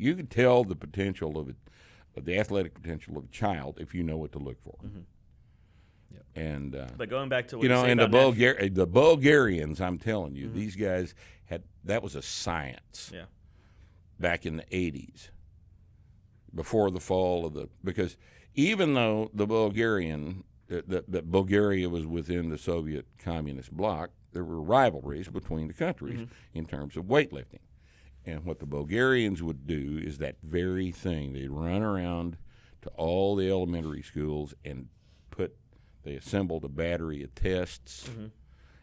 You can tell the potential of the athletic potential of a child if you know what to look for. Mm-hmm. Yep. And but going back to what you know, say and about the Bulgarians, I'm telling you, these guys that was a science. Yeah. Back in the 80s, before the fall of because even though the that Bulgaria was within the Soviet communist bloc, there were rivalries between the countries in terms of weightlifting. And what the Bulgarians would do is that very thing. They'd run around to all the elementary schools and they assembled a battery of tests,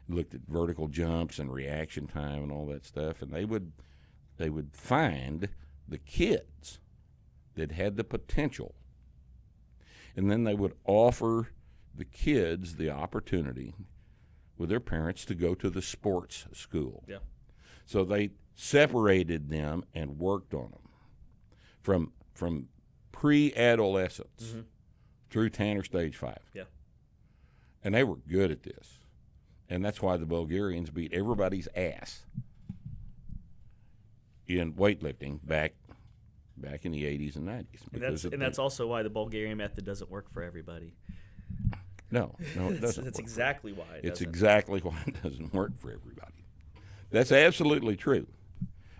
looked at vertical jumps and reaction time and all that stuff, and they would find the kids that had the potential, and then they would offer the kids the opportunity with their parents to go to the sports school. Yeah. So they separated them and worked on them from pre-adolescence through Tanner Stage 5. Yeah. And they were good at this. And that's why the Bulgarians beat everybody's ass in weightlifting back in the 80s and 90s. And that's also why the Bulgarian method doesn't work for everybody. No, it doesn't. That's exactly why it It's doesn't. exactly why it doesn't work for everybody. That's absolutely true.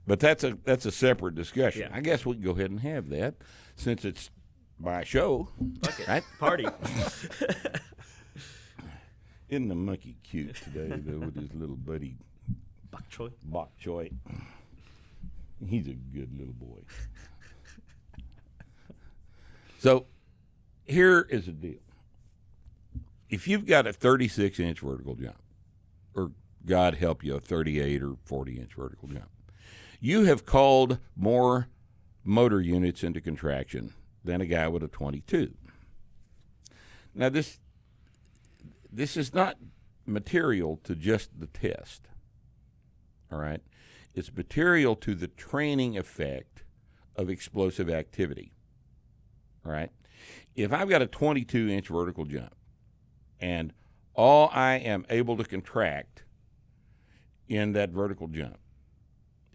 But that's a separate discussion. Yeah. I guess we can go ahead and have that since it's my show. Fuck it. Right? Party. Isn't the monkey cute today, though, with his little buddy Bok choy. Bok choy? He's a good little boy. So here is the deal. If you've got a 36-inch vertical jump, or God help you, a 38 or 40-inch vertical jump, you have called more motor units into contraction than a guy with a 22. Now, this is not material to just the test, all right? It's material to the training effect of explosive activity, all right? If I've got a 22-inch vertical jump and all I am able to contract in that vertical jump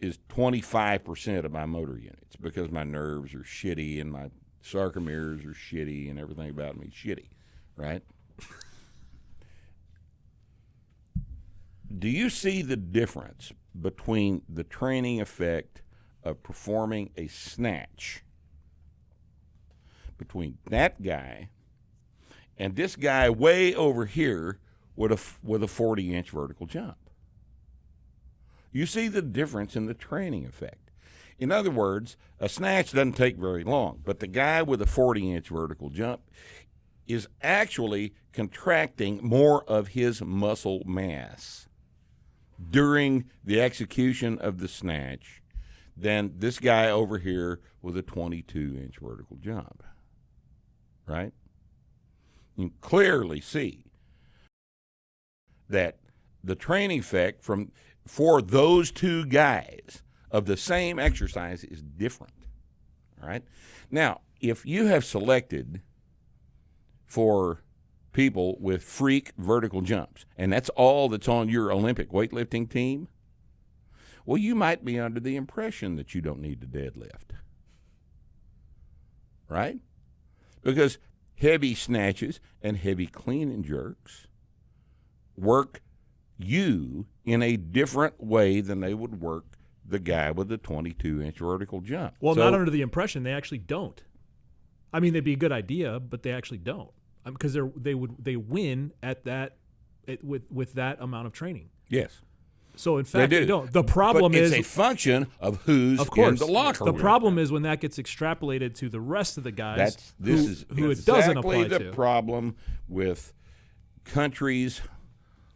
is 25% of my motor units because my nerves are shitty and my sarcomeres are shitty and everything about me is shitty, right? Do you see the difference between the training effect of performing a snatch between that guy and this guy way over here with a 40-inch vertical jump? You see the difference in the training effect. In other words, a snatch doesn't take very long, but the guy with a 40-inch vertical jump is actually contracting more of his muscle mass during the execution of the snatch than this guy over here with a 22-inch vertical jump, right? You can clearly see that the training effect for those two guys of the same exercise is different, all right? Now, if you have selected for people with freak vertical jumps, and that's all that's on your Olympic weightlifting team, well, you might be under the impression that you don't need to deadlift, right? Because heavy snatches and heavy clean and jerks work you in a different way than they would work the guy with the 22-inch vertical jump. Well, not under the impression. They actually don't. I mean, they'd be a good idea, but they actually don't. Because they win at that with that amount of training. Yes. So in fact, they don't. The problem but is it's a function of who's in the locker room. The problem is when that gets extrapolated to the rest of the guys who it doesn't apply exactly to. the problem with countries.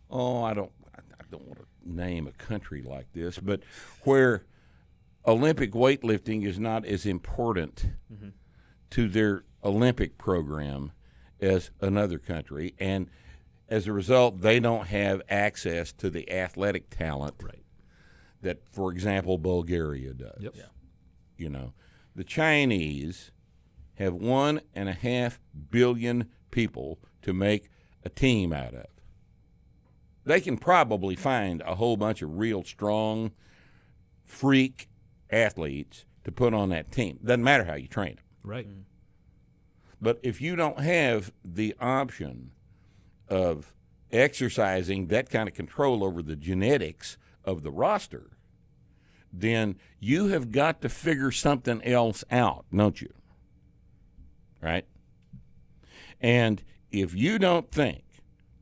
Oh, I don't want to name a country like this, but where Olympic weightlifting is not as important to their Olympic program as another country, and as a result, they don't have access to the athletic talent that, for example, Bulgaria does. Yep. Yeah. You know, the Chinese have 1.5 billion people to make a team out of. They can probably find a whole bunch of real strong freak athletes to put on that team. Doesn't matter how you train them. Right. But if you don't have the option of exercising that kind of control over the genetics of the roster, then you have got to figure something else out, don't you? Right? And if you don't think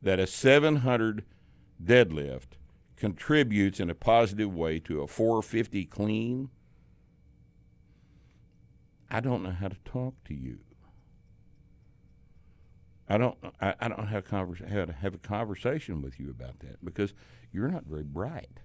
that a 700 deadlift contributes in a positive way to a 450 clean, I don't know how to talk to you. I don't know how to have a conversation with you about that because you're not very bright.